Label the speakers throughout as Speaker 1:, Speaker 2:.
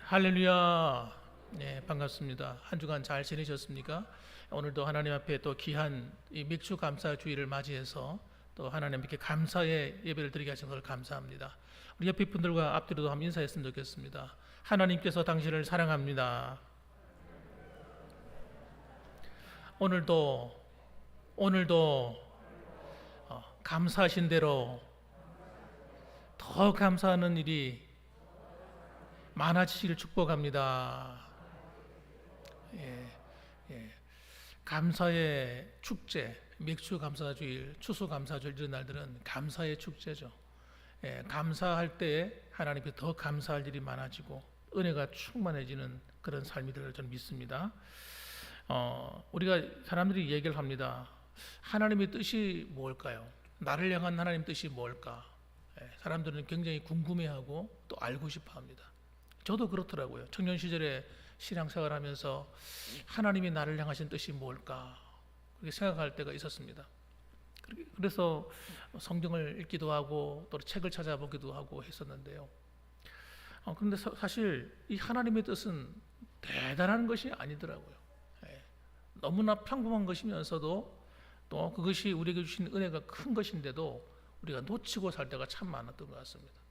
Speaker 1: 할렐루야. 네, 반갑습니다. 한 주간 잘 지내셨습니까? 오늘도 하나님 앞에 또 귀한 이 맥주 감사 주일을 맞이해서 또 하나님께 감사의 예배를 드리게 하신 것을 감사합니다. 우리 옆에 분들과 앞뒤로도 한번 인사했으면 좋겠습니다. 하나님께서 당신을 사랑합니다. 오늘도 감사하신 대로 더 감사하는 일이 많아지시길 축복합니다. 예, 예. 감사의 축제, 맥주 감사주일, 추수 감사주일 이런 날들은 감사의 축제죠. 감사할 때 하나님께 더 감사할 일이 많아지고 은혜가 충만해지는 그런 삶이들을 저는 믿습니다. 우리가 사람들이 얘기를 합니다. 하나님의 뜻이 뭘까요? 나를 향한 하나님 뜻이 뭘까? 사람들은 굉장히 궁금해하고 또 알고 싶어합니다. 저도 그렇더라고요. 청년 시절에 신앙생활 하면서 하나님이 나를 향하신 뜻이 뭘까? 그렇게 생각할 때가 있었습니다. 그래서 성경을 읽기도 하고 또 책을 찾아보기도 하고 했었는데요. 그런데 사실 이 하나님의 뜻은 대단한 것이 아니더라고요. 너무나 평범한 것이면서도 또 그것이 우리에게 주신 은혜가 큰 것인데도 우리가 놓치고 살 때가 참 많았던 것 같습니다.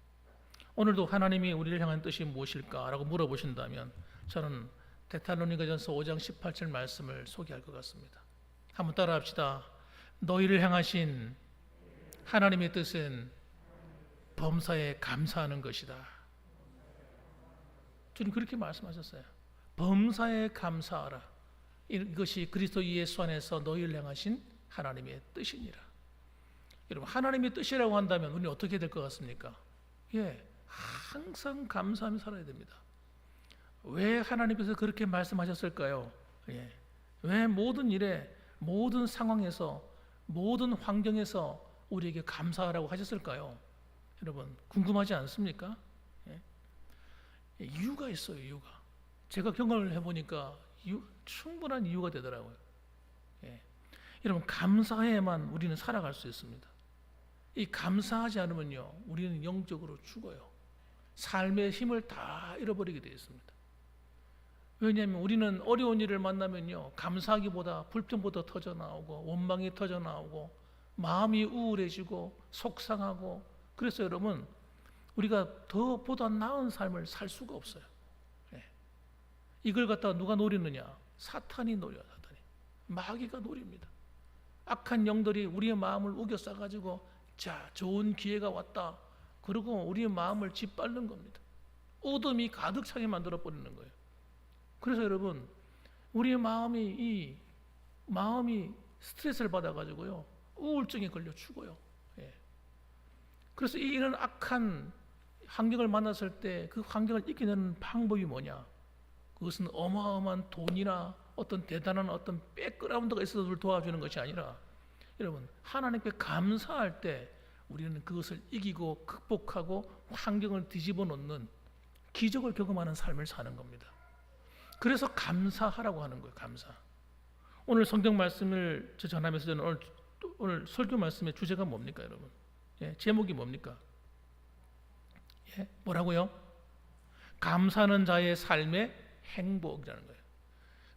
Speaker 1: 오늘도 하나님이 우리를 향한 뜻이 무엇일까라고 물어보신다면 저는 데살로니가전서 5장 18절 말씀을 소개할 것 같습니다. 한번 따라합시다. 너희를 향하신 하나님의 뜻은 범사에 감사하는 것이다. 주님 그렇게 말씀하셨어요. 범사에 감사하라. 이것이 그리스도 예수 안에서 너희를 향하신 하나님의 뜻이니라. 여러분 하나님의 뜻이라고 한다면 우리는 어떻게 될 것 같습니까? 항상 감사하며 살아야 됩니다. 왜 하나님께서 그렇게 말씀하셨을까요? 왜 모든 일에, 모든 상황에서, 모든 환경에서 우리에게 감사하라고 하셨을까요? 여러분 궁금하지 않습니까? 이유가 있어요. 이유가. 제가 경험을 해보니까 충분한 이유가 되더라고요. 여러분 감사해야만 우리는 살아갈 수 있습니다. 이 감사하지 않으면요 우리는 영적으로 죽어요. 삶의 힘을 다 잃어버리게 되어 있습니다. 왜냐하면 우리는 어려운 일을 만나면요 감사하기보다 불평보다 터져 나오고 원망이 터져 나오고 마음이 우울해지고 속상하고, 그래서 여러분 우리가 더 보다 나은 삶을 살 수가 없어요. 이걸 갖다가 누가 노리느냐? 사탄이 노려요. 사탄이, 마귀가 노립니다. 악한 영들이 우리의 마음을 우겨 싸가지고 자 좋은 기회가 왔다 그러고 우리의 마음을 짓밟는 겁니다. 어둠이 가득 차게 만들어 버리는 거예요. 그래서 여러분 우리의 마음이 스트레스를 받아가지고요 우울증에 걸려 죽어요. 그래서 이런 악한 환경을 만났을 때 그 환경을 이겨내는 방법이 뭐냐? 그것은 어마어마한 돈이나 어떤 대단한 어떤 백그라운드가 있어서 우리를 도와주는 것이 아니라 여러분 하나님께 감사할 때 우리는 그것을 이기고 극복하고 환경을 뒤집어 놓는 기적을 경험하는 삶을 사는 겁니다. 그래서 감사하라고 하는 거예요. 감사. 오늘 성경 말씀을 전하면서 저는 오늘 설교 말씀의 주제가 뭡니까 여러분? 제목이 뭡니까? 뭐라고요? 감사하는 자의 삶의 행복이라는 거예요.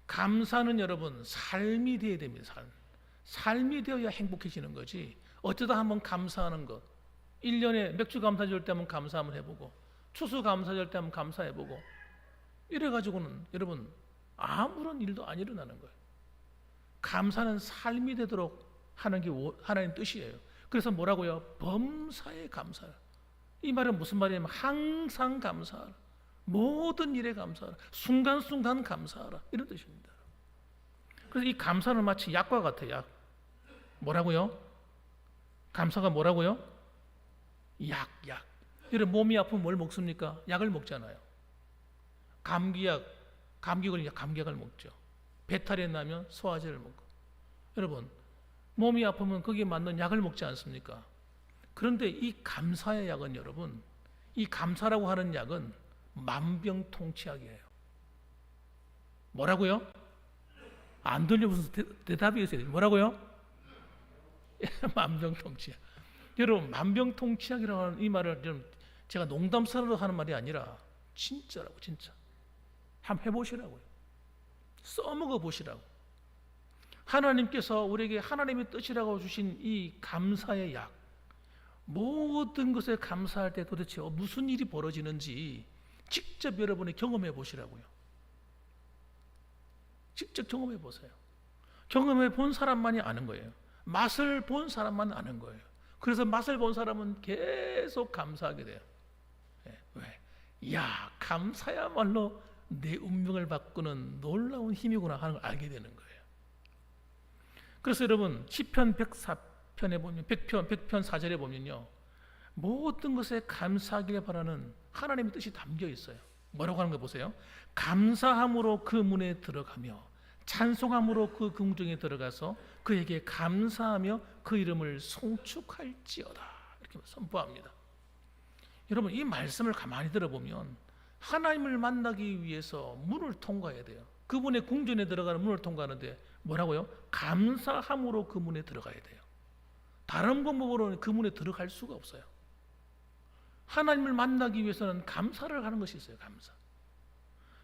Speaker 1: 감사는 여러분 삶이 되어야 됩니다. 삶이 되어야 행복해지는 거지. 어쩌다 한번 감사하는 것, 1년에 맥주 감사절 때 한번 감사 한번 해보고 추수 감사절 때 한번 감사해보고 이래가지고는 여러분 아무런 일도 안 일어나는 거예요. 감사는 삶이 되도록 하는 게 하나님 뜻이에요. 그래서 뭐라고요? 범사에 감사하라. 이 말은 무슨 말이냐면 항상 감사하라. 모든 일에 감사하라. 순간순간 감사하라. 이런 뜻입니다. 그래서 이 감사는 마치 약과 같아요. 약. 뭐라고요? 감사가 뭐라고요? 약. 여러분 몸이 아프면 뭘 먹습니까? 약을 먹잖아요. 감기 걸리면 감기약을 먹죠. 배탈이 나면 소화제를 먹고. 여러분 몸이 아프면 거기에 맞는 약을 먹지 않습니까? 그런데 이 감사의 약은 여러분, 이 감사라고 하는 약은 만병통치약이에요. 뭐라고요? 안 들려 무슨 대답이 있어요. 뭐라고요? 만병통치약. 여러분 만병통치약이라고 하는 이 말을 제가 농담스러워 하는 말이 아니라 진짜라고 진짜. 한번 해보시라고요. 써먹어 보시라고. 하나님께서 우리에게 하나님의 뜻이라고 주신 이 감사의 약, 모든 것에 감사할 때 도대체 무슨 일이 벌어지는지 직접 여러분이 경험해 보시라고요. 직접 경험해 보세요. 경험해 본 사람만이 아는 거예요. 맛을 본 사람만 아는 거예요. 그래서 맛을 본 사람은 계속 감사하게 돼요. 왜? 야, 감사야말로 내 운명을 바꾸는 놀라운 힘이구나 하는 걸 알게 되는 거예요. 그래서 여러분 시편 104편에 보면 100편 4절에 보면요, 모든 것에 감사하기를 바라는 하나님의 뜻이 담겨 있어요. 뭐라고 하는 거 보세요. 감사함으로 그 문에 들어가며 찬송함으로 그 궁중에 들어가서 그에게 감사하며 그 이름을 송축할지어다, 이렇게 선포합니다. 여러분 이 말씀을 가만히 들어보면 하나님을 만나기 위해서 문을 통과해야 돼요. 그분의 궁전에 들어가는 문을 통과하는데 뭐라고요? 감사함으로 그 문에 들어가야 돼요. 다른 방법으로는 그 문에 들어갈 수가 없어요. 하나님을 만나기 위해서는 감사를 하는 것이 있어요. 감사.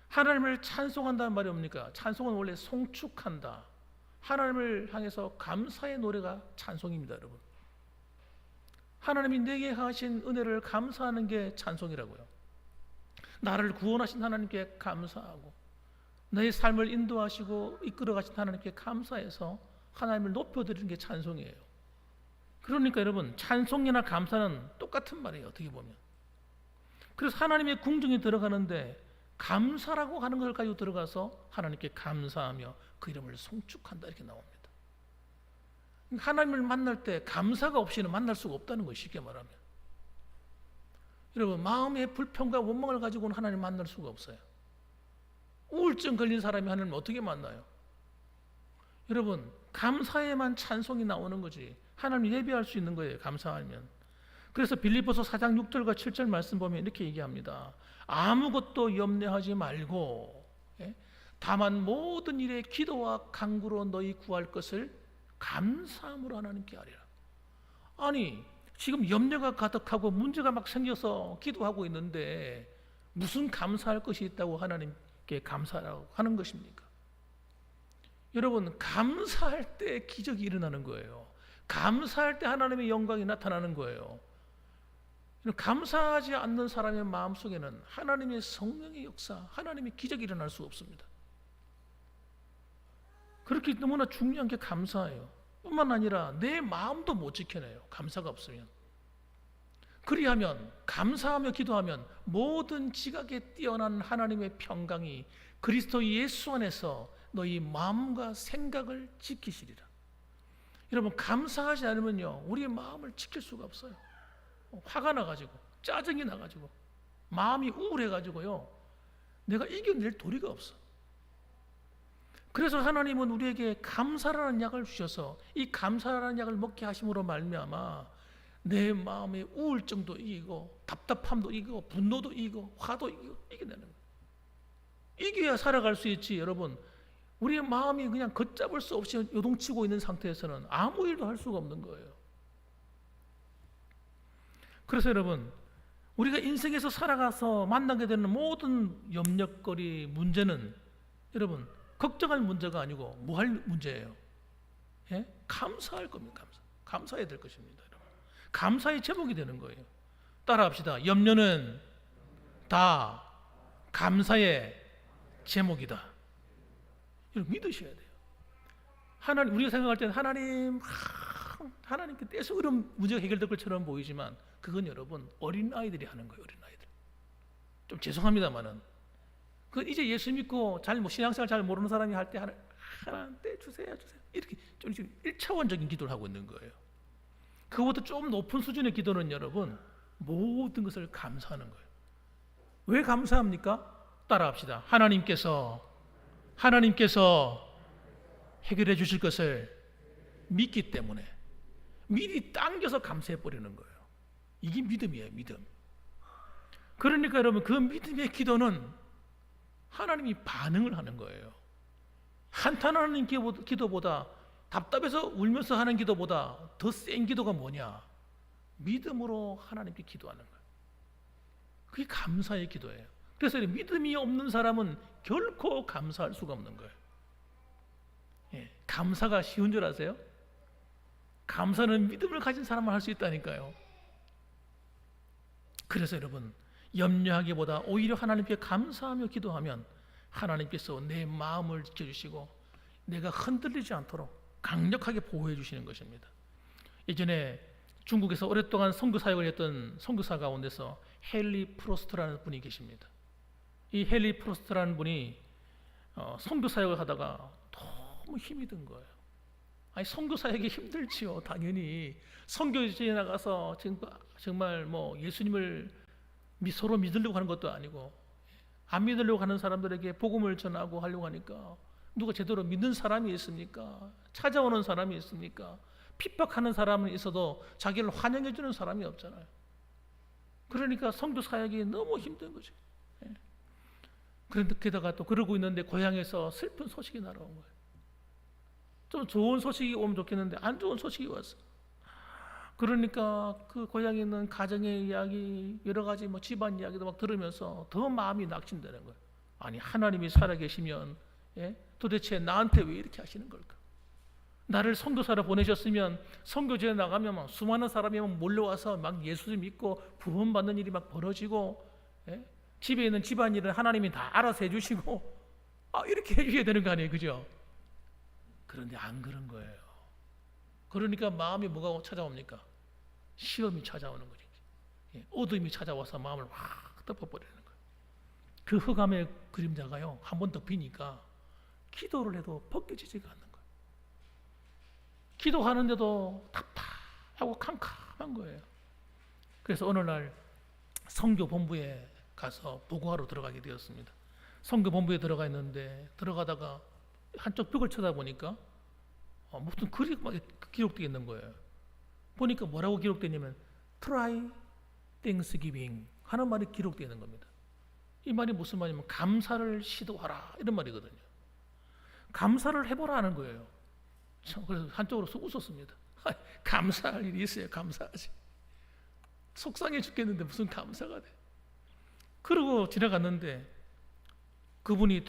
Speaker 1: 하나님을 찬송한다는 말이 뭡니까? 찬송은 원래 송축한다. 하나님을 향해서 감사의 노래가 찬송입니다, 여러분. 하나님이 내게 하신 은혜를 감사하는 게 찬송이라고요. 나를 구원하신 하나님께 감사하고 내 삶을 인도하시고 이끌어 가신 하나님께 감사해서 하나님을 높여드리는 게 찬송이에요. 그러니까 여러분 찬송이나 감사는 똑같은 말이에요, 어떻게 보면. 그래서 하나님의 궁중에 들어가는데 감사라고 하는 걸 가지고 들어가서 하나님께 감사하며 그 이름을 송축한다, 이렇게 나옵니다. 하나님을 만날 때 감사가 없이는 만날 수가 없다는 것이 쉽게 말하면. 여러분 마음의 불평과 원망을 가지고는 하나님 만날 수가 없어요. 우울증 걸린 사람이 하나님을 어떻게 만나요? 여러분 감사에만 찬송이 나오는 거지 하나님 예배할 수 있는 거예요, 감사하면. 그래서 빌립보서 4장 6절과 7절 말씀 보면 이렇게 얘기합니다. 아무것도 염려하지 말고 다만 모든 일에 기도와 간구로 너희 구할 것을 감사함으로 하나님께 하리라. 아니 지금 염려가 가득하고 문제가 막 생겨서 기도하고 있는데 무슨 감사할 것이 있다고 하나님께 감사라고 하는 것입니까? 여러분 감사할 때 기적이 일어나는 거예요. 감사할 때 하나님의 영광이 나타나는 거예요. 감사하지 않는 사람의 마음속에는 하나님의 성령의 역사, 하나님의 기적이 일어날 수 없습니다. 그렇게 너무나 중요한 게 감사예요. 뿐만 아니라 내 마음도 못 지켜내요, 감사가 없으면. 그리하면 감사하며 기도하면 모든 지각에 뛰어난 하나님의 평강이 그리스도 예수 안에서 너희 마음과 생각을 지키시리라. 여러분 감사하지 않으면요 우리의 마음을 지킬 수가 없어요. 화가 나가지고 짜증이 나가지고 마음이 우울해가지고요 내가 이겨낼 도리가 없어. 그래서 하나님은 우리에게 감사라는 약을 주셔서 이 감사라는 약을 먹게 하심으로 말미암아 내 마음의 우울증도 이기고 답답함도 이기고 분노도 이기고 화도 이기고 이겨내는 거예요. 이겨야 살아갈 수 있지. 여러분 우리의 마음이 그냥 걷잡을 수 없이 요동치고 있는 상태에서는 아무 일도 할 수가 없는 거예요. 그래서 여러분 우리가 인생에서 살아가서 만나게 되는 모든 염려거리 문제는 여러분 걱정할 문제가 아니고 뭐 할 문제예요? 예? 감사할 겁니다. 감사해야 될 것입니다. 여러분. 감사의 제목이 되는 거예요. 따라합시다. 염려는 다 감사의 제목이다. 여러분 믿으셔야 돼요. 하나님, 우리가 생각할 때는 하나님께 떼서 그런 문제가 해결될 것처럼 보이지만 그건 여러분 어린 아이들이 하는 거예요. 어린 아이들. 좀 죄송합니다만은 그 이제 예수 믿고 신앙생활 잘 모르는 사람이 할 때 하나님 떼주세요, 이렇게 좀 1차원적인 기도를 하고 있는 거예요. 그것보다 좀 높은 수준의 기도는 여러분 모든 것을 감사하는 거예요. 왜 감사합니까? 따라합시다. 하나님께서 해결해 주실 것을 믿기 때문에 미리 당겨서 감사해 버리는 거예요. 이게 믿음이에요, 믿음. 그러니까 여러분 그 믿음의 기도는 하나님이 반응을 하는 거예요. 한탄하는 기도보다 답답해서 울면서 하는 기도보다 더 센 기도가 뭐냐? 믿음으로 하나님께 기도하는 거예요. 그게 감사의 기도예요. 그래서 믿음이 없는 사람은 결코 감사할 수가 없는 거예요. 감사가 쉬운 줄 아세요? 감사는 믿음을 가진 사람만 할 수 있다니까요. 그래서 여러분, 염려하기보다 오히려 하나님께 감사하며 기도하면 하나님께서 내 마음을 지켜주시고 내가 흔들리지 않도록 강력하게 보호해 주시는 것입니다. 예전에 중국에서 오랫동안 선교 사역을 했던 선교사 가운데서 헨리 프로스트라는 분이 계십니다. 이 헨리 프로스트라는 분이 선교 사역을 하다가 너무 힘이 든 거예요. 아니, 선교 사역이 힘들지요. 당연히 선교지에 나가서 정말 뭐 예수님을 서로 믿으려고 하는 것도 아니고, 안 믿으려고 하는 사람들에게 복음을 전하고 하려고 하니까 누가 제대로 믿는 사람이 있습니까? 찾아오는 사람이 있습니까? 핍박하는 사람은 있어도 자기를 환영해 주는 사람이 없잖아요. 그러니까 선교 사역이 너무 힘든 거죠. 그런데 게다가 또 그러고 있는데 고향에서 슬픈 소식이 날아온 거예요. 좀 좋은 소식이 오면 좋겠는데 안 좋은 소식이 왔어. 그러니까 그 고향에 있는 가정의 이야기, 여러 가지 뭐 집안 이야기도 막 들으면서 더 마음이 낙심되는 거예요. 아니, 하나님이 살아계시면 도대체 나한테 왜 이렇게 하시는 걸까? 나를 선교사로 보내셨으면 선교지에 나가면 막 수많은 사람이 막 몰려와서 막 예수를 믿고 구원받는 일이 막 벌어지고, 집에 있는 집안일은 하나님이 다 알아서 해주시고, 이렇게 해주셔야 되는 거 아니에요, 그죠? 그런데 안 그런 거예요. 그러니까 마음이 뭐가 찾아옵니까? 시험이 찾아오는 거죠. 어둠이 찾아와서 마음을 확 덮어버리는 거예요. 그 흑암의 그림자가요, 한 번 덮이니까 기도를 해도 벗겨지지가 않는 거예요. 기도하는데도 답답하고 캄캄한 거예요. 그래서 어느 날 선교본부에 가서 보고하러 들어가게 되었습니다. 선교본부에 들어가 있는데 들어가다가 한쪽 벽을 쳐다보니까 무슨 글이 막 기록되어 있는 거예요. 보니까 뭐라고 기록되냐면 Try Thanksgiving 하는 말이 기록되어 있는 겁니다. 이 말이 무슨 말이냐면 감사를 시도하라 이런 말이거든요. 감사를 해보라 하는 거예요. 그래서 한쪽으로 쑥 웃었습니다. 감사할 일이 있어야 감사하지. 속상해 죽겠는데 무슨 감사가 돼. 그러고 지나갔는데 그분이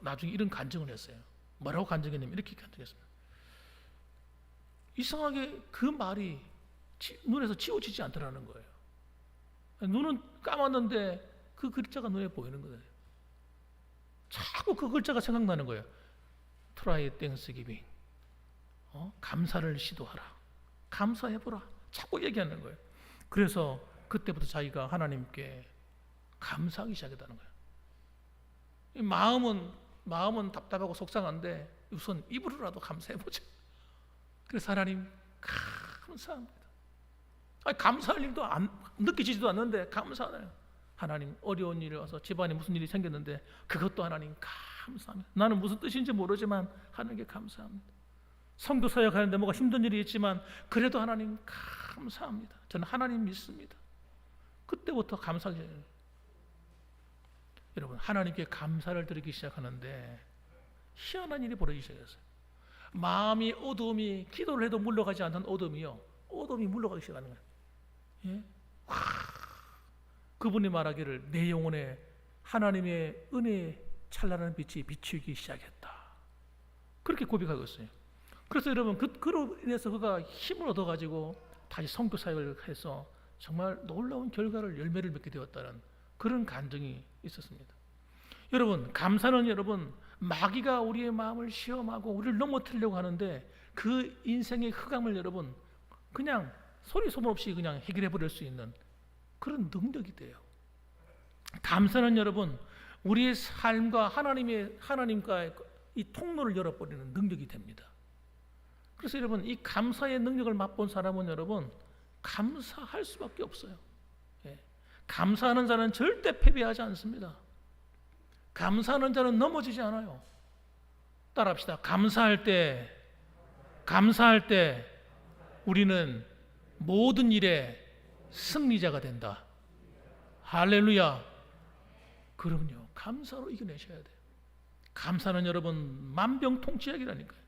Speaker 1: 나중에 이런 간증을 했어요. 뭐라고 간증했냐면 이렇게 간증했습니다. 이상하게 그 말이 눈에서 지워지지 않더라는 거예요. 눈은 감았는데 그 글자가 눈에 보이는 거예요. 자꾸 그 글자가 생각나는 거예요. Try Thanksgiving. 감사를 시도하라. 감사해보라. 자꾸 얘기하는 거예요. 그래서 그때부터 자기가 하나님께 감사하기 시작했다는 거예요. 이 마음은 답답하고 속상한데 우선 입으로라도 감사해보자. 그래서 하나님 감사합니다. 감사할 일도 느껴지지도 않는데 감사하네요. 하나님, 어려운 일이 와서 집안에 무슨 일이 생겼는데 그것도 하나님 감사합니다. 나는 무슨 뜻인지 모르지만 하나님께 감사합니다. 선교 사역하는데 뭐가 힘든 일이 있지만 그래도 하나님 감사합니다. 저는 하나님 믿습니다. 그때부터 감사하게 돼요. 여러분, 하나님께 감사를 드리기 시작하는데 희한한 일이 벌어지기 시작했어요. 마음이 어둠이 기도를 해도 물러가지 않던 어둠이 물러가기 시작하는 거예요. 예? 그분이 말하기를 내 영혼에 하나님의 은혜의 찬란한 빛이 비추기 시작했다. 그렇게 고백하고 있어요. 그래서 여러분 그로 인해서 그가 힘을 얻어가지고 다시 선교 사역을 해서 정말 놀라운 결과를 열매를 맺게 되었다는 그런 간증이 있었습니다. 여러분, 감사는 여러분 마귀가 우리의 마음을 시험하고 우리를 넘어뜨리려고 하는데 그 인생의 흑암을 여러분 그냥 소리 소문 없이 그냥 해결해 버릴 수 있는 그런 능력이 돼요. 감사는 여러분 우리의 삶과 하나님과의 이 통로를 열어버리는 능력이 됩니다. 그래서 여러분 이 감사의 능력을 맛본 사람은 여러분 감사할 수밖에 없어요. 감사하는 자는 절대 패배하지 않습니다. 감사하는 자는 넘어지지 않아요. 따라합시다. 감사할 때 우리는 모든 일에 승리자가 된다. 할렐루야. 그럼요. 감사로 이겨내셔야 돼요. 감사는 여러분 만병통치약이라니까요.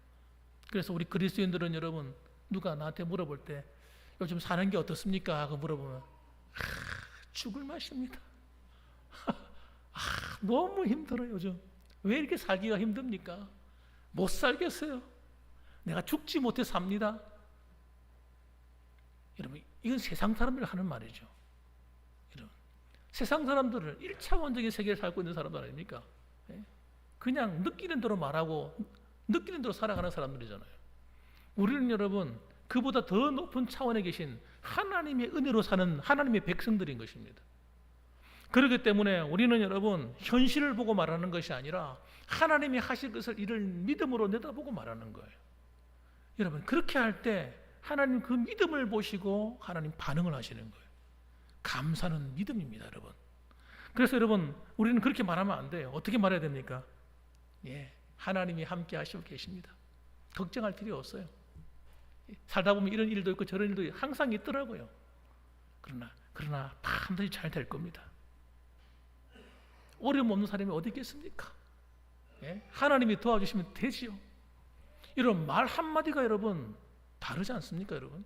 Speaker 1: 그래서 우리 그리스도인들은 여러분 누가 나한테 물어볼 때 요즘 사는 게 어떻습니까? 하고 물어보면 죽을 맛입니다. 너무 힘들어요, 요즘. 왜 이렇게 살기가 힘듭니까? 못 살겠어요. 내가 죽지 못해 삽니다. 여러분, 이건 세상 사람들 하는 말이죠. 여러분, 세상 사람들은 1차원적인 세계를 살고 있는 사람들 아닙니까? 그냥 느끼는 대로 말하고 느끼는 대로 살아가는 사람들이잖아요. 우리는 여러분, 그보다 더 높은 차원에 계신 하나님의 은혜로 사는 하나님의 백성들인 것입니다. 그렇기 때문에 우리는 여러분, 현실을 보고 말하는 것이 아니라 하나님이 하실 것을 이를 믿음으로 내다보고 말하는 거예요. 여러분, 그렇게 할 때 하나님 그 믿음을 보시고 하나님 반응을 하시는 거예요. 감사는 믿음입니다, 여러분. 그래서 여러분, 우리는 그렇게 말하면 안 돼요. 어떻게 말해야 됩니까? 하나님이 함께 하시고 계십니다. 걱정할 필요 없어요. 살다 보면 이런 일도 있고 저런 일도 항상 있더라고요. 그러나 반드시 잘 될 겁니다. 어려움 없는 사람이 어디 있겠습니까? 하나님이 도와주시면 되지요. 이런 말 한마디가 여러분 다르지 않습니까, 여러분?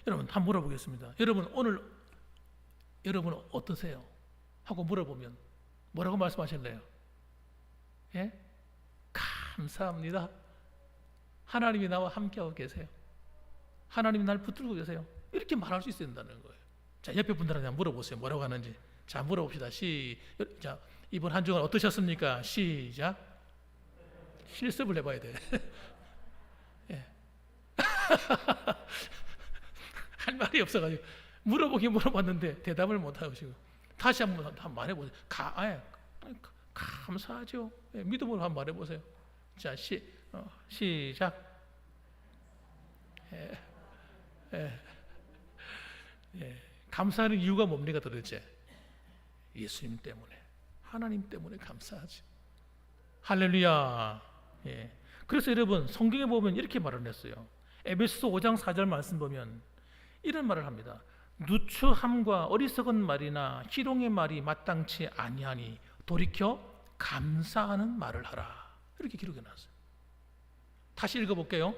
Speaker 1: 여러분, 한번 물어보겠습니다. 오늘 여러분 어떠세요? 하고 물어보면 뭐라고 말씀하실래요? 감사합니다. 하나님이 나와 함께하고 계세요. 하나님이 날 붙들고 계세요. 이렇게 말할 수 있어야 된다는 거예요. 자, 옆에 분들한테 한번 물어보세요. 뭐라고 하는지. 자, 물어봅시다. 자, 이번 한 주간 어떠셨습니까? 시작. 실습을 해봐야 돼. 할 말이 없어가지고 물어봤는데 대답을 못 하시고 다시 한번 말해보세요. 감사하죠. 믿음으로 한번 말해보세요. 자, 시작. 감사하는 이유가 뭡니까 도대체? 예수님 때문에, 하나님 때문에 감사하지. 할렐루야. 그래서 여러분, 성경에 보면 이렇게 말을 했어요. 에베소서 5장 4절 말씀 보면 이런 말을 합니다. 누추함과 어리석은 말이나 희롱의 말이 마땅치 아니하니 돌이켜 감사하는 말을 하라. 이렇게 기록해 놨어요. 다시 읽어볼게요.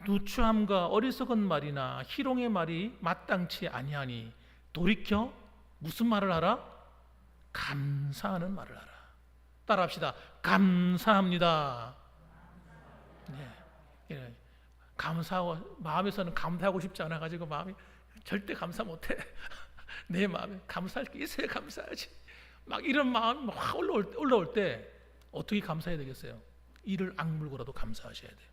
Speaker 1: 누추함과 어리석은 말이나 희롱의 말이 마땅치 아니하니 돌이켜 무슨 말을 하라? 감사하는 말을 하라. 따라합시다. 감사합니다. 감사하고 마음에서는 감사하고 싶지 않아 가지고 마음이 절대 감사 못해. 내 마음에 감사할 게 있어야 감사하지. 막 이런 마음이 막 올라올 때 어떻게 감사해야 되겠어요? 이를 악물고라도 감사하셔야 돼요.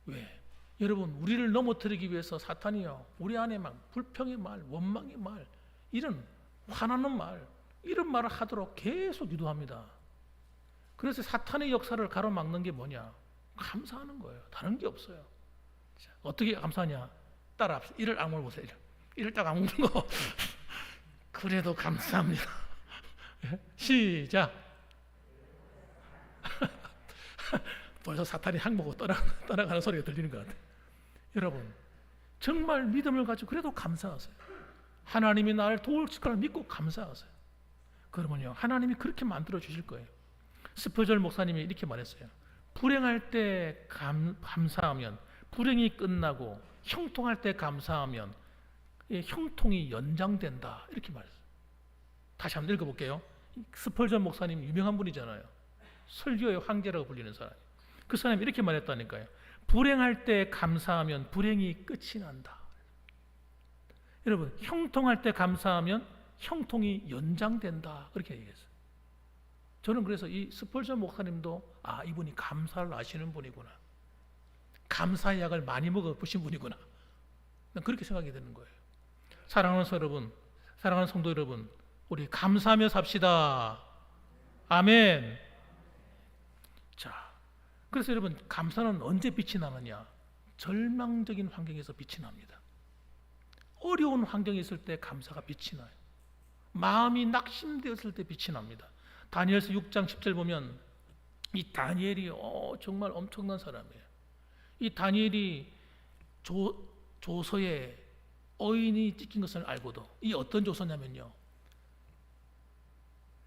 Speaker 1: 왜? 여러분, 우리를 넘어뜨리기 위해서 사탄이요, 우리 안에 막 불평의 말, 원망의 말, 이런 화나는 말, 이런 말을 하도록 계속 유도합니다. 그래서 사탄의 역사를 가로막는 게 뭐냐? 감사하는 거예요. 다른 게 없어요. 자, 어떻게 감사하냐? 따라합시다. 이를 악물 보세요. 이를 딱 악물는 거. 그래도 감사합니다. 시작. 벌써 사탄이 항목으로 떠나가는 소리가 들리는 것 같아요. 여러분, 정말 믿음을 가지고 그래도 감사하세요. 하나님이 나를 도울 걸 믿고 감사하세요. 그러면요, 하나님이 그렇게 만들어 주실 거예요. 스퍼절 목사님이 이렇게 말했어요. 불행할 때 감사하면 불행이 끝나고 형통할 때 감사하면 형통이 연장된다. 이렇게 말했어요. 다시 한번 읽어볼게요. 스펄전 목사님 유명한 분이잖아요. 설교의 황제라고 불리는 사람. 그 사람이 이렇게 말했다니까요. 불행할 때 감사하면 불행이 끝이 난다. 여러분, 형통할 때 감사하면 형통이 연장된다. 그렇게 얘기했어요. 저는 그래서 이 스펄전 목사님도 이분이 감사를 아시는 분이구나. 감사의 약을 많이 먹어보신 분이구나. 그렇게 생각이 되는 거예요. 사랑하는 여러분, 사랑하는 성도 여러분, 우리 감사하며 삽시다. 아멘. 자, 그래서 여러분, 감사는 언제 빛이 나느냐? 절망적인 환경에서 빛이 납니다. 어려운 환경에 있을 때 감사가 빛이 나요. 마음이 낙심되었을 때 빛이 납니다. 다니엘서 6장 10절 보면 이 다니엘이 정말 엄청난 사람이에요. 이 다니엘이 조서에 어인이 찍힌 것을 알고도, 이 어떤 조서냐면요,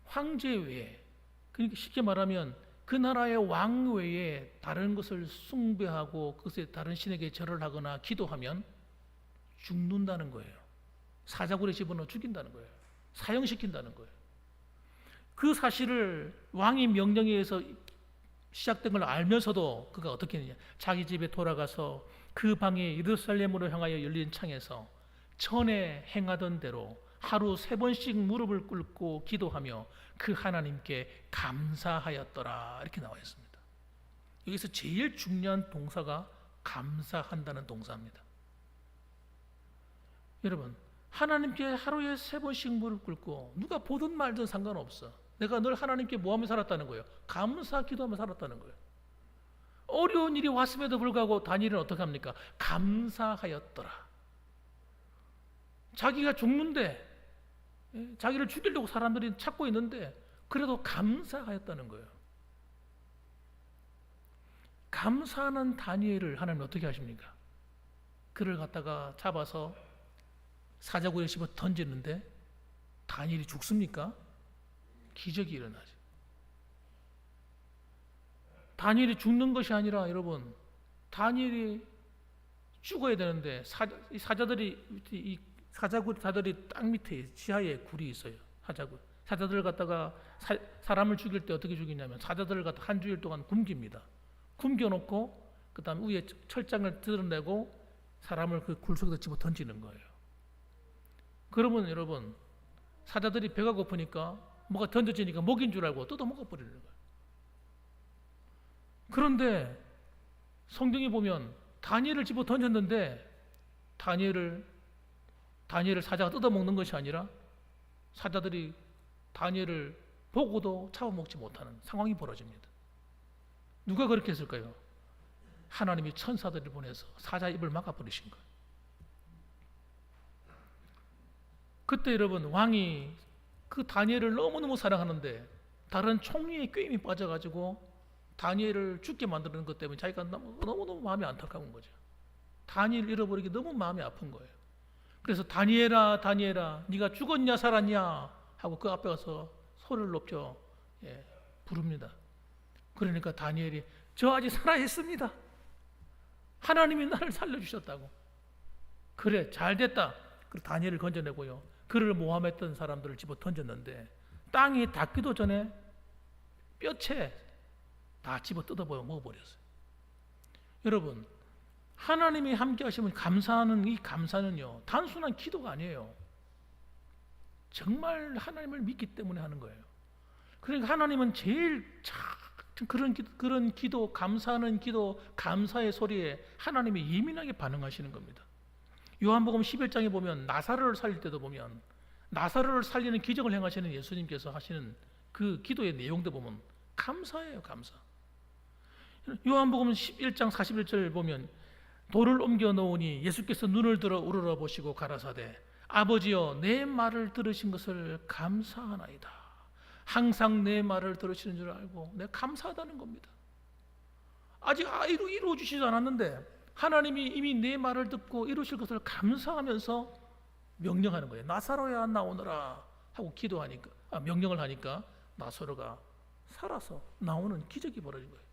Speaker 1: 황제 외에, 그러니까 쉽게 말하면 그 나라의 왕 외에 다른 것을 숭배하고 그것에 다른 신에게 절을 하거나 기도하면 죽는다는 거예요. 사자굴에 집어넣어 죽인다는 거예요. 사형시킨다는 거예요. 그 사실을 왕의 명령에 의해서 시작된 걸 알면서도 그가 어떻게 했느냐, 자기 집에 돌아가서 그 방에 예루살렘으로 향하여 열린 창에서 전에 행하던 대로 하루 3번씩 무릎을 꿇고 기도하며 그 하나님께 감사하였더라, 이렇게 나와 있습니다. 여기서 제일 중요한 동사가 감사한다는 동사입니다. 여러분, 하나님께 하루에 3번씩 무릎 꿇고 누가 보든 말든 상관없어. 내가 늘 하나님께 뭐하며 살았다는 거예요? 감사 기도하며 살았다는 거예요. 어려운 일이 왔음에도 불구하고 다니엘은 어떻게 합니까? 감사하였더라. 자기가 죽는데, 자기를 죽이려고 사람들이 찾고 있는데 그래도 감사하였다는 거예요. 감사하는 다니엘을 하나님은 어떻게 하십니까? 그를 갖다가 잡아서 사자굴에 집어 던지는데 다니엘이 죽습니까? 기적이 일어나죠. 다니엘이 죽는 것이 아니라 여러분, 다니엘이 죽어야 되는데 이 사자굴이 땅 밑에 지하에 굴이 있어요. 사자들을 갖다가 사람을 죽일 때 어떻게 죽이냐면 사자들을 갖다 한 주일 동안 굶깁니다. 굶겨놓고 그다음 위에 철장을 드러내고 사람을 그 굴 속에서 집어 던지는 거예요. 그러면 여러분, 사자들이 배가 고프니까 뭐가 던져지니까 먹인 줄 알고 뜯어 먹어버리는 거예요. 그런데 성경에 보면 다니엘을 집어 던졌는데 다니엘을 사자가 뜯어 먹는 것이 아니라 사자들이 다니엘을 보고도 잡아먹지 못하는 상황이 벌어집니다. 누가 그렇게 했을까요? 하나님이 천사들을 보내서 사자 입을 막아버리신 거예요. 그때 여러분, 왕이 그 다니엘을 너무너무 사랑하는데 다른 총리의 꾀임이 빠져가지고 다니엘을 죽게 만드는 것 때문에 자기가 너무너무 마음이 안타까운 거죠. 다니엘 잃어버리기 너무 마음이 아픈 거예요. 그래서 다니엘아, 다니엘아, 네가 죽었냐 살았냐 하고 그 앞에 가서 소리를 높여 부릅니다. 그러니까 다니엘이 저 아직 살아있습니다. 하나님이 나를 살려주셨다고. 그래, 잘됐다. 그리고 다니엘을 건져내고요, 그를 모함했던 사람들을 집어 던졌는데 땅이 닿기도 전에 뼈채 다 집어 뜯어 먹어버렸어요. 여러분, 하나님이 함께 하시면 감사하는 이 감사는요, 단순한 기도가 아니에요. 정말 하나님을 믿기 때문에 하는 거예요. 그러니까 하나님은 제일 그런 기도, 감사하는 기도, 감사의 소리에 하나님이 예민하게 반응하시는 겁니다. 요한복음 11장에 보면 나사로를 살릴 때도 보면 나사로를 살리는 기적을 행하시는 예수님께서 하시는 그 기도의 내용도 보면 감사예요, 감사. 요한복음 11장 41절 보면 돌을 옮겨 놓으니 예수께서 눈을 들어 우러러 보시고 가라사대 아버지여, 내 말을 들으신 것을 감사하나이다. 항상 내 말을 들으시는 줄 알고 내가 감사하다는 겁니다. 아직 이루어 주시지 않았는데 하나님이 이미 내 말을 듣고 이루실 것을 감사하면서 명령하는 거예요. 나사로야 나오너라 하고 기도하니까, 명령을 하니까 나사로가 살아서 나오는 기적이 벌어진 거예요.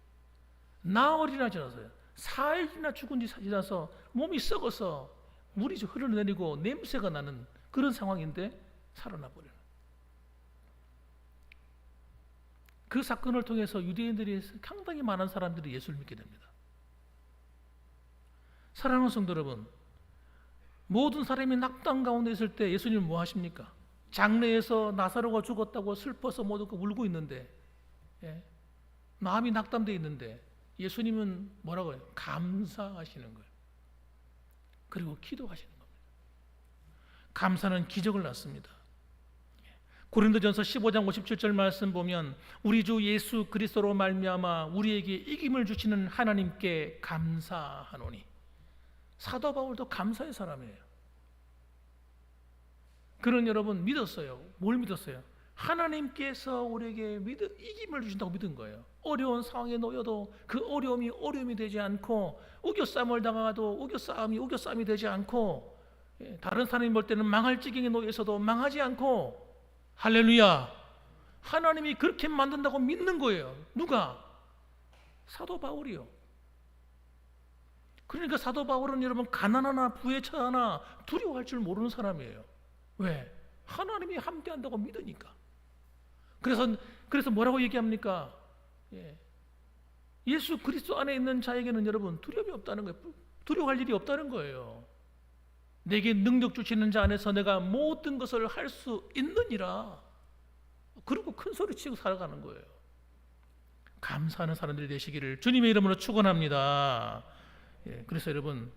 Speaker 1: 나흘이나 지나서요. 4일이나 죽은 지 지나서 몸이 썩어서 물이 흘러내리고 냄새가 나는 그런 상황인데 살아나 버려요. 그 사건을 통해서 유대인들이 상당히 많은 사람들이 예수를 믿게 됩니다. 사랑하는 성도 여러분, 모든 사람이 낙담 가운데 있을 때 예수님은 뭐 하십니까? 장례에서 나사로가 죽었다고 슬퍼서 모두가 울고 있는데, 마음이 낙담되어 있는데 예수님은 뭐라고 해요? 감사하시는 거예요. 그리고 기도하시는 겁니다. 감사는 기적을 낳습니다. 고린도전서 15장 57절 말씀 보면 우리 주 예수 그리스도로 말미암아 우리에게 이김을 주시는 하나님께 감사하노니. 사도 바울도 감사의 사람이에요. 그는 여러분 믿었어요. 뭘 믿었어요? 하나님께서 우리에게 이김을 주신다고 믿은 거예요. 어려운 상황에 놓여도 그 어려움이 되지 않고, 우겨싸움을 당하도 우겨싸움이 되지 않고, 다른 사람이 볼 때는 망할 지경에 놓여서도 망하지 않고, 할렐루야, 하나님이 그렇게 만든다고 믿는 거예요. 누가? 사도 바울이요. 그러니까 사도 바울은 여러분 가난하나 부에 처하나 두려워할 줄 모르는 사람이에요. 왜? 하나님이 함께한다고 믿으니까. 그래서 뭐라고 얘기합니까? 예. 예수 그리스도 안에 있는 자에게는 여러분 두려움이 없다는 거예요. 두려워할 일이 없다는 거예요. 내게 능력 주시는 자 안에서 내가 모든 것을 할 수 있느니라. 그리고 큰 소리 치고 살아가는 거예요. 감사하는 사람들이 되시기를 주님의 이름으로 축원합니다. 예, 그래서 여러분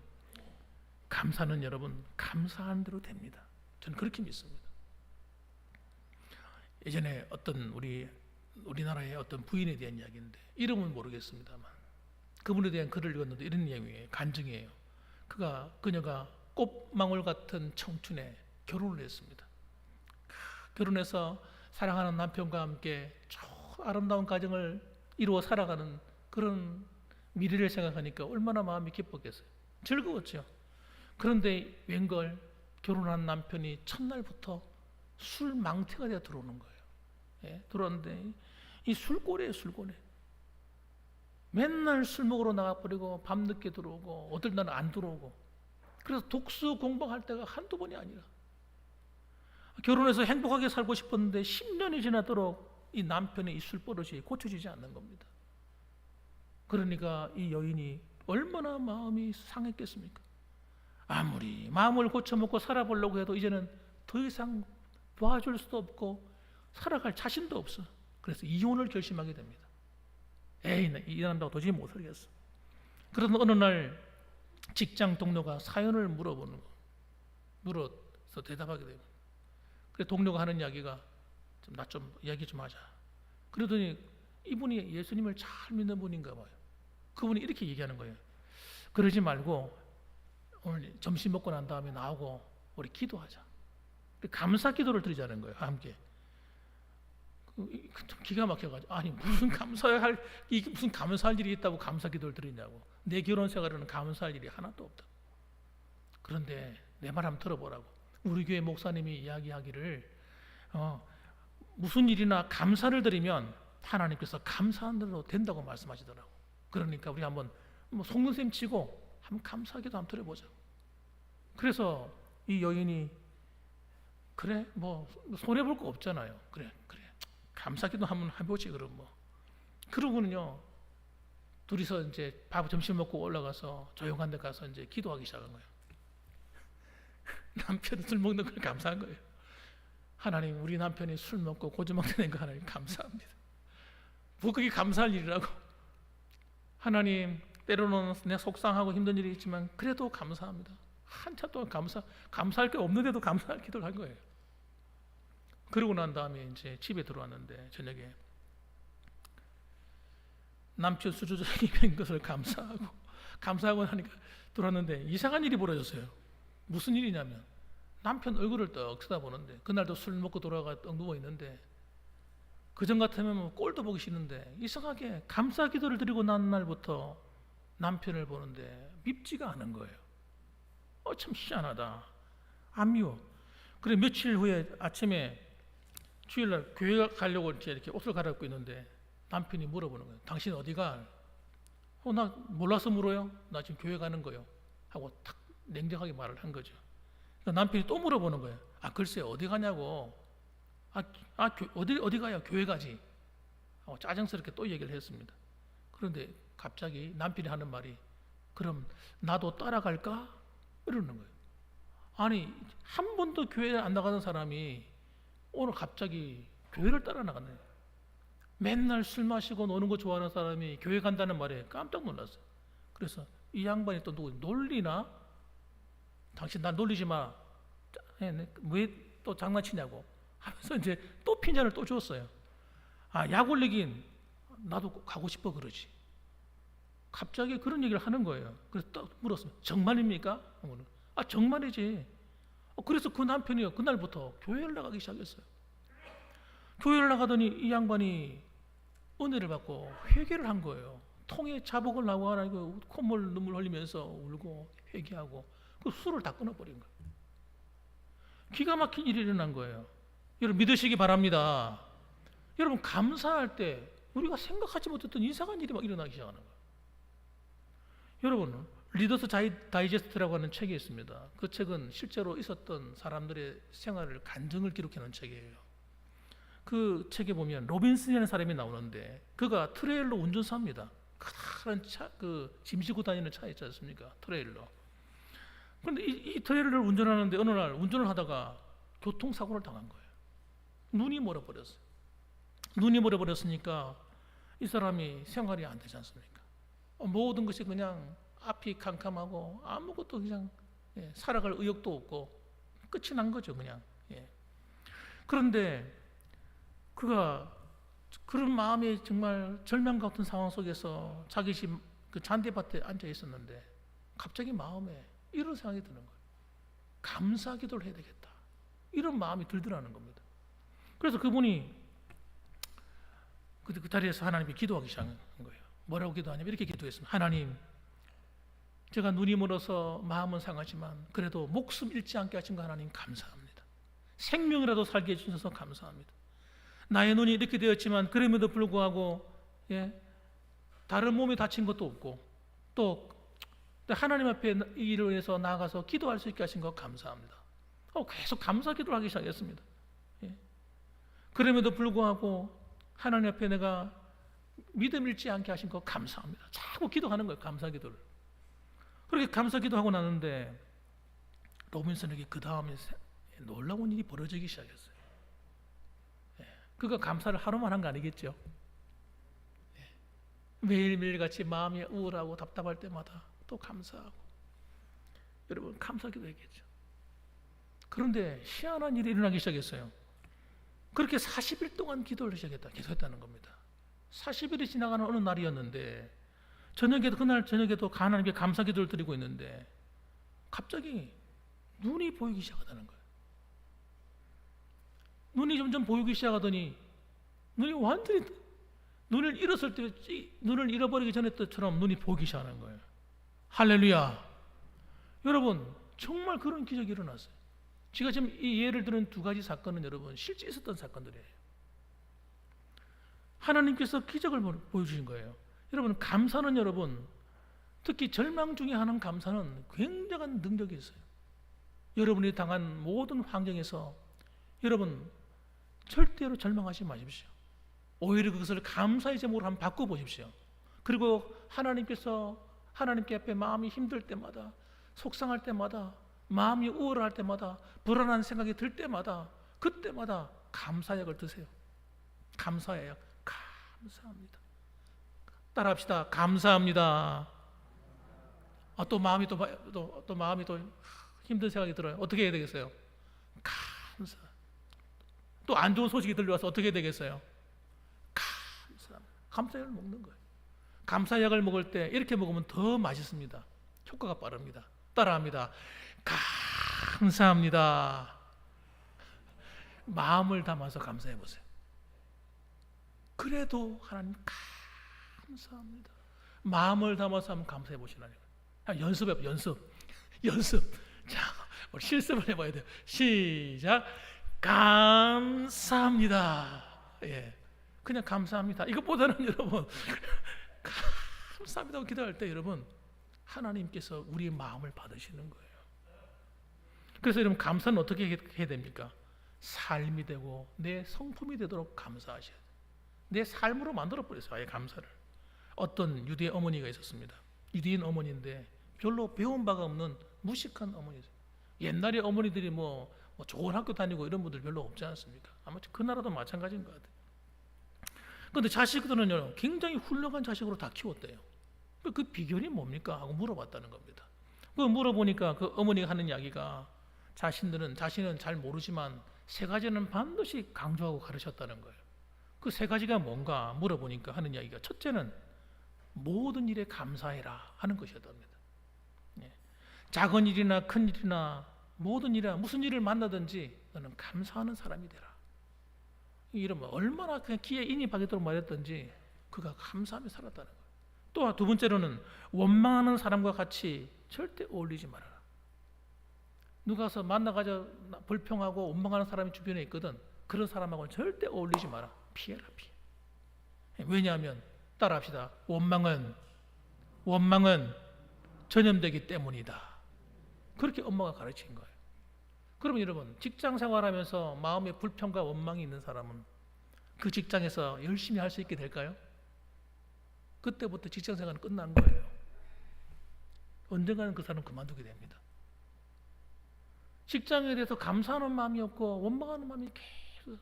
Speaker 1: 감사는 여러분 감사한 대로 됩니다. 저는 그렇게 믿습니다. 예전에 어떤 우리나라의 어떤 부인에 대한 이야기인데 이름은 모르겠습니다만 그분에 대한 글을 읽었는데 이런 내용이에요. 간증이에요. 그녀가 꽃망울 같은 청춘에 결혼을 했습니다. 결혼해서 사랑하는 남편과 함께 아름다운 가정을 이루어 살아가는 그런 미래를 생각하니까 얼마나 마음이 기뻤겠어요. 즐거웠죠. 그런데 웬걸 결혼한 남편이 첫날부터 술 망태가 되어 들어오는 거예요. 예, 들어왔는데 이 술꼬래예요. 술꼬래. 맨날 술 먹으러 나가버리고 밤늦게 들어오고 어떨 날은 안 들어오고 그래서 독수 공방할 때가 한두 번이 아니라 결혼해서 행복하게 살고 싶었는데 10년이 지나도록 이 남편의 이 술버릇이 고쳐지지 않는 겁니다. 그러니까 이 여인이 얼마나 마음이 상했겠습니까? 아무리 마음을 고쳐먹고 살아보려고 해도 이제는 더 이상 도와줄 수도 없고 살아갈 자신도 없어. 그래서 이혼을 결심하게 됩니다. 에이, 나 이혼한다고 도저히 못 살겠어. 그러던 어느 날 직장 동료가 사연을 물어서 대답하게 돼요. 그래서 동료가 하는 이야기가 나 좀 이야기 좀 하자. 그러더니 이분이 예수님을 잘 믿는 분인가 봐요. 그분이 이렇게 얘기하는 거예요. 그러지 말고 오늘 점심 먹고 난 다음에 나오고 우리 기도하자. 감사 기도를 드리자는 거예요. 함께. 좀 기가 막혀가지고 아니 무슨 감사할 일이 있다고 감사 기도를 드리냐고. 내 결혼 생활에는 감사할 일이 하나도 없다. 그런데 내 말 한번 들어보라고. 우리 교회 목사님이 이야기하기를 무슨 일이나 감사를 드리면 하나님께서 감사한 대로 된다고 말씀하시더라고. 그러니까 우리 한번 속는 셈 치고 한번 감사하기도 한번 드려보자. 그래서 이 여인이 그래 뭐 손해볼 거 없잖아요. 그래 감사기도 한번 해보지 그럼 뭐. 그러고는요 둘이서 이제 점심 먹고 올라가서 조용한 데 가서 이제 기도하기 시작한 거예요. 남편이 술 먹는 걸 감사한 거예요. 하나님 우리 남편이 술 먹고 고주망태 낸 거 하나님 감사합니다. 뭐 그게 감사할 일이라고. 하나님 때로는 내 속상하고 힘든 일이 있지만 그래도 감사합니다. 한참 동안 감사할 게 없는데도 감사할 기도를 한 거예요. 그러고 난 다음에 이제 집에 들어왔는데 저녁에 남편 수주적인 것을 감사하고 하니까 들어왔는데 이상한 일이 벌어졌어요. 무슨 일이냐면 남편 얼굴을 떡 쳐다보는데 그날도 술 먹고 돌아가 떡 누워 있는데 그전 같으면 뭐 꼴도 보기 싫은데 이상하게 감사 기도를 드리고 난 날부터 남편을 보는데 밉지가 않은 거예요. 참 희한하다. 안 미워. 그래 며칠 후에 아침에 주일날 교회 가려고 이렇게 옷을 갈아입고 있는데 남편이 물어보는 거예요. 당신 어디 가? 나 몰라서 물어요. 나 지금 교회 가는 거요. 하고 탁 냉정하게 말을 한 거죠. 그러니까 남편이 또 물어보는 거예요. 글쎄 어디 가냐고. 어디 가요? 교회 가지. 하고 짜증스럽게 또 얘기를 했습니다. 그런데 갑자기 남편이 하는 말이 그럼 나도 따라갈까? 이러는 거예요. 아니 한 번도 교회 안 나가는 사람이 오늘 갑자기 교회를 따라 나갔네요. 맨날 술 마시고 노는 거 좋아하는 사람이 교회 간다는 말에 깜짝 놀랐어요. 그래서 이 양반이 또 누구 놀리나? 당신 나 놀리지 마. 왜 또 장난치냐고 하면서 이제 또 핀잔을 또 줬어요. 약 올리긴 나도 가고 싶어 그러지. 갑자기 그런 얘기를 하는 거예요. 그래서 또 물었어요. 정말입니까? 정말이지. 그래서 그 남편이 그날부터 교회를 나가기 시작했어요. 교회를 나가더니 이 양반이 은혜를 받고 회개를 한 거예요. 통에 자복을 나고 하나님 콧물 눈물 흘리면서 울고 회개하고 그 술을 다 끊어버린 거예요. 기가 막힌 일이 일어난 거예요. 여러분 믿으시기 바랍니다. 여러분 감사할 때 우리가 생각하지 못했던 이상한 일이 막 일어나기 시작하는 거예요. 여러분 리더스 다이제스트라고 하는 책이 있습니다. 그 책은 실제로 있었던 사람들의 생활을 간증을 기록해 놓은 책이에요. 그 책에 보면 로빈슨이라는 사람이 나오는데 그가 트레일러 운전사입니다. 커다란 차, 그 짐 싣고 다니는 차 있지 않습니까? 트레일러. 그런데 이 트레일러를 운전하는데 어느 날 운전을 하다가 교통사고를 당한 거예요. 눈이 멀어버렸어요. 눈이 멀어버렸으니까 이 사람이 생활이 안 되지 않습니까? 모든 것이 그냥 앞이 캄캄하고 아무것도 그냥 살아갈 의욕도 없고 끝이 난 거죠, 그냥. 그런데 그가 그런 마음이 정말 절망 같은 상황 속에서 자기 집 그 잔디밭에 앉아 있었는데 갑자기 마음에 이런 생각이 드는 거예요. 감사 기도를 해야 되겠다. 이런 마음이 들더라는 겁니다. 그래서 그분이 그 자리에서 하나님께 기도하기 시작한 거예요. 뭐라고 기도하냐면 이렇게 기도했습니다. 하나님, 제가 눈이 멀어서 마음은 상하지만 그래도 목숨 잃지 않게 하신 거 하나님 감사합니다. 생명이라도 살게 해주셔서 감사합니다. 나의 눈이 이렇게 되었지만 그럼에도 불구하고 다른 몸에 다친 것도 없고 또 하나님 앞에 이 일을 위해서 나아가서 기도할 수 있게 하신 거 감사합니다. 계속 감사 기도를 하기 시작했습니다. 그럼에도 불구하고 하나님 앞에 내가 믿음 잃지 않게 하신 거 감사합니다. 자꾸 기도하는 거예요. 감사 기도를. 그렇게 감사 기도하고 나는데 로빈슨에게 그 다음에 놀라운 일이 벌어지기 시작했어요. 그가 감사를 하루만 한 거 아니겠죠? 매일매일같이 마음이 우울하고 답답할 때마다 또 감사하고 여러분 감사 기도했겠죠. 그런데 희한한 일이 일어나기 시작했어요. 그렇게 40일 동안 기도를 계속했다는 겁니다. 40일이 지나가는 어느 날이었는데 그날 저녁에도 하나님께 감사 기도를 드리고 있는데 갑자기 눈이 보이기 시작하다는 거예요. 눈이 점점 보이기 시작하더니 눈이 완전히 눈을 잃어버리기 전에 때처럼 눈이 보이기 시작하는 거예요. 할렐루야. 여러분 정말 그런 기적이 일어났어요. 제가 지금 이 예를 들은 두 가지 사건은 여러분 실제 있었던 사건들이에요. 하나님께서 기적을 보여주신 거예요. 여러분 감사는 여러분 특히 절망 중에 하는 감사는 굉장한 능력이 있어요. 여러분이 당한 모든 환경에서 여러분 절대로 절망하지 마십시오. 오히려 그것을 감사의 제목으로 한번 바꿔보십시오. 그리고 하나님께 앞에 마음이 힘들 때마다 속상할 때마다 마음이 우울할 때마다 불안한 생각이 들 때마다 그때마다 감사약을 드세요. 감사해요. 감사합니다. 따라합시다. 감사합니다. 또 마음이 힘든 생각이 들어요. 어떻게 해야 되겠어요? 감사. 또 안 좋은 소식이 들려와서 어떻게 해야 되겠어요? 감사약을 먹는 거예요. 감사약을 먹을 때 이렇게 먹으면 더 맛있습니다. 효과가 빠릅니다. 따라합니다. 감사합니다. 마음을 담아서 감사해 보세요. 그래도 하나님 감사합니다. 마음을 담아서 한번 감사해 보시라니까요. 연습해요. 연습. 자, 우리 실습을 해봐야 돼요. 시작. 감사합니다. 그냥 감사합니다. 이것보다는 여러분 감사합니다 기도할 때 여러분 하나님께서 우리의 마음을 받으시는 거예요. 그래서 여러분 감사는 어떻게 해야 됩니까? 삶이 되고 내 성품이 되도록 감사하셔야 돼요. 내 삶으로 만들어버렸어요. 아예 감사를. 어떤 유대 어머니가 있었습니다. 유대인 어머니인데 별로 배운 바가 없는 무식한 어머니죠. 옛날에 어머니들이 뭐 좋은 학교 다니고 이런 분들 별로 없지 않습니까? 아마 그 나라도 마찬가지인 것 같아요. 그런데 자식들은 굉장히 훌륭한 자식으로 다 키웠대요. 그 비결이 뭡니까? 하고 물어봤다는 겁니다. 그 물어보니까 그 어머니가 하는 이야기가 자신은 잘 모르지만 세 가지는 반드시 강조하고 가르쳤다는 거예요. 그 세 가지가 뭔가 물어보니까 하는 이야기가 첫째는 모든 일에 감사해라 하는 것이었답니다. 작은 일이나 큰 일이나 모든 일이나 무슨 일을 만나든지 너는 감사하는 사람이 되라. 이러면 얼마나 그냥 귀에 인이 박이도록 말했던지 그가 감사하며 살았다는 거예요. 또 두 번째로는 원망하는 사람과 같이 절대 어울리지 말아라. 누가 가서 만나가지고 불평하고 원망하는 사람이 주변에 있거든. 그런 사람하고는 절대 어울리지 마라. 피해라. 왜냐하면 따라합시다. 원망은 전염되기 때문이다. 그렇게 엄마가 가르친 거예요. 그러면 여러분 직장 생활하면서 마음에 불평과 원망이 있는 사람은 그 직장에서 열심히 할 수 있게 될까요? 그때부터 직장생활은 끝난 거예요. 언젠가는 그 사람은 그만두게 됩니다. 직장에 대해서 감사하는 마음이 없고 원망하는 마음이 계속,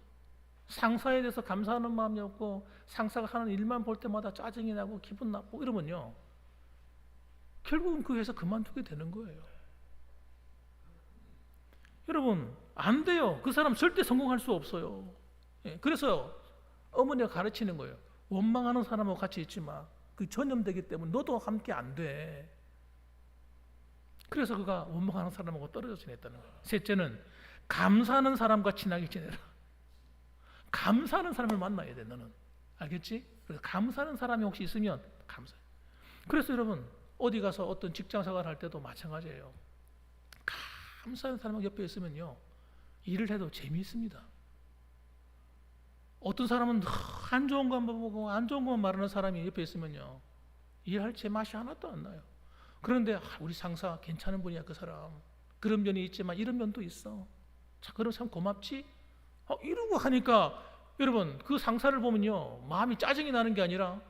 Speaker 1: 상사에 대해서 감사하는 마음이 없고 상사가 하는 일만 볼 때마다 짜증이 나고 기분 나쁘고 이러면요, 결국은 그 회사 그만두게 되는 거예요. 여러분, 안 돼요. 그 사람 절대 성공할 수 없어요. 그래서 어머니가 가르치는 거예요. 원망하는 사람하고 같이 있지 마. 그 전염되기 때문에 너도 함께 안 돼. 그래서 그가 원망하는 사람하고 떨어져 지냈다는 거예요. 셋째는 감사하는 사람과 친하게 지내라. 감사하는 사람을 만나야 돼, 너는. 알겠지? 그래서 감사하는 사람이 혹시 있으면 감사해. 그래서 여러분, 어디 가서 어떤 직장 생활 할 때도 마찬가지예요. 감사하는 사람 옆에 있으면요, 일을 해도 재미있습니다. 어떤 사람은 안 좋은 것만 보고 안 좋은 것만 말하는 사람이 옆에 있으면요, 일할 제맛이 하나도 안 나요. 그런데 우리 상사 괜찮은 분이야, 그 사람. 그런 면이 있지만 이런 면도 있어. 자, 그럼 참 고맙지? 이러고 하니까 여러분, 그 상사를 보면요, 마음이 짜증이 나는 게 아니라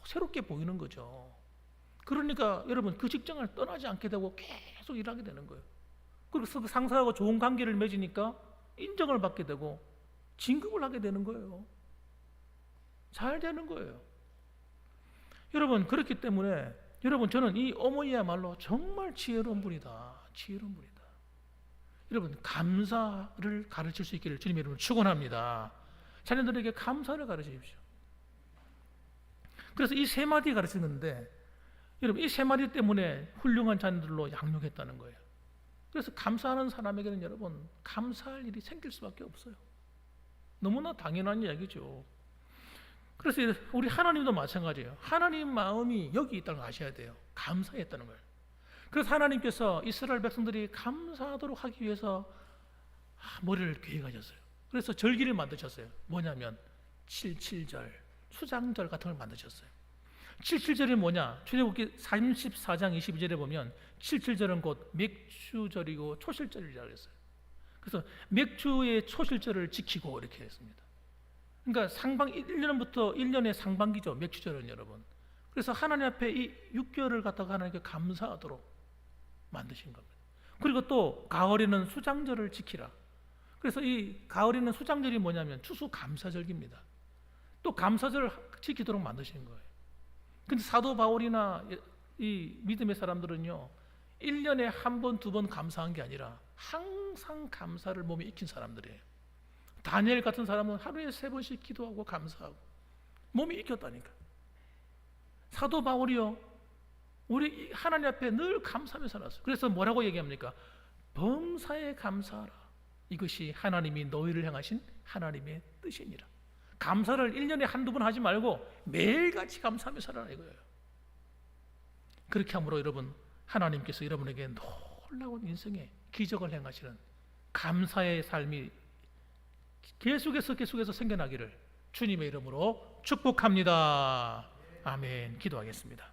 Speaker 1: 새롭게 보이는 거죠. 그러니까 여러분, 그 직장을 떠나지 않게 되고 계속 일하게 되는 거예요. 그래서 그 상사하고 좋은 관계를 맺으니까 인정을 받게 되고 진급을 하게 되는 거예요. 잘 되는 거예요. 여러분, 그렇기 때문에 여러분, 저는 이 어머니야말로 정말 지혜로운 분이다. 지혜로운 분이다. 여러분, 감사를 가르칠 수 있기를 주님의 이름으로 축원합니다. 자녀들에게 감사를 가르치십시오. 그래서 이 세 마디 가르치는데, 여러분, 이 세 마디 때문에 훌륭한 자녀들로 양육했다는 거예요. 그래서 감사하는 사람에게는 여러분, 감사할 일이 생길 수밖에 없어요. 너무나 당연한 이야기죠. 그래서 우리 하나님도 마찬가지예요. 하나님 마음이 여기 있다는 걸 아셔야 돼요. 감사했다는 걸. 그래서 하나님께서 이스라엘 백성들이 감사하도록 하기 위해서 머리를 계획하셨어요. 그래서 절기를 만드셨어요. 뭐냐면 7.7절, 수장절 같은 걸 만드셨어요. 7.7절이 뭐냐? 출애굽기 34장 22절에 보면 7.7절은 곧 맥주절이고 초실절이라고 했어요. 그래서 맥주의 초실절을 지키고 이렇게 했습니다. 그러니까 1년부터 1년의 상반기죠, 맥주절은 여러분. 그래서 하나님 앞에 이 6개월을 갖다가 하나님께 감사하도록 만드신 겁니다. 그리고 또 가을에는 수장절을 지키라. 그래서 이 가을에는 수장절이 뭐냐면 추수감사절기입니다. 또 감사절을 지키도록 만드신 거예요. 근데 사도 바울이나 이 믿음의 사람들은요, 1년에 한 번, 두 번 감사한 게 아니라 항상 감사를 몸에 익힌 사람들이에요. 다니엘 같은 사람은 하루에 3번씩 기도하고 감사하고 몸이 익혔다니까. 사도 바울이요, 우리 하나님 앞에 늘 감사하며 살았어요. 그래서 뭐라고 얘기합니까? 범사에 감사하라. 이것이 하나님이 너희를 향하신 하나님의 뜻이니라. 감사를 1년에 한두 번 하지 말고 매일같이 감사하며 살아라 이거예요. 그렇게 함으로 여러분, 하나님께서 여러분에게 놀라운 인생의 기적을 행하시는 감사의 삶이 계속해서 생겨나기를 주님의 이름으로 축복합니다. 아멘. 기도하겠습니다.